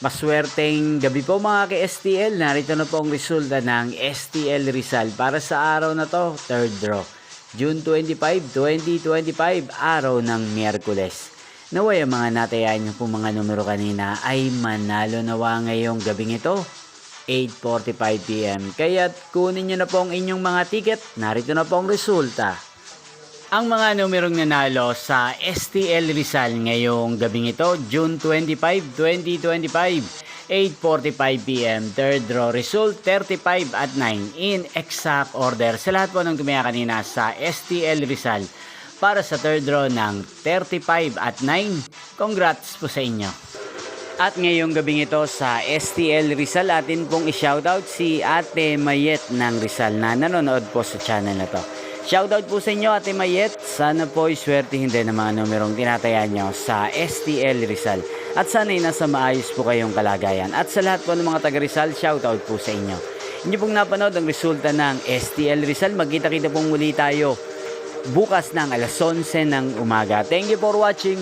Maswerteng gabi po mga ka-STL. Narito na po ang resulta ng STL Rizal para sa araw na to, third draw. June 25, 2025, araw ng Miyerkules. Naway ang mga natayaan nyo po mga numero kanina ay manalo nawa ngayong gabing ito, 8:45 PM. Kaya't kunin nyo na po ang inyong mga ticket. Narito na po ang resulta. Ang mga numerong nanalo sa STL Rizal ngayong gabing ito, June 25, 2025, 8:45 PM. Third draw result, 35 at 9 in exact order. Sa lahat po ng tumaya kanina sa STL Rizal para sa third draw ng 35 at 9, congrats po sa inyo. At ngayong gabing ito sa STL Rizal, atin pong i-shoutout si Ate Mayet ng Rizal na nanonood po sa channel na to. Shoutout po sa inyo Ate Mayet, sana po iswertihin din ang mga numerong tinataya nyo sa STL Rizal. At sana'y nasa maayos po kayong kalagayan. At sa lahat po ng mga taga Rizal, shoutout po sa inyo. Inyo pong napanood ang resulta ng STL Rizal. Magkita-kita pong muli tayo bukas ng alas 11 ng umaga. Thank you for watching.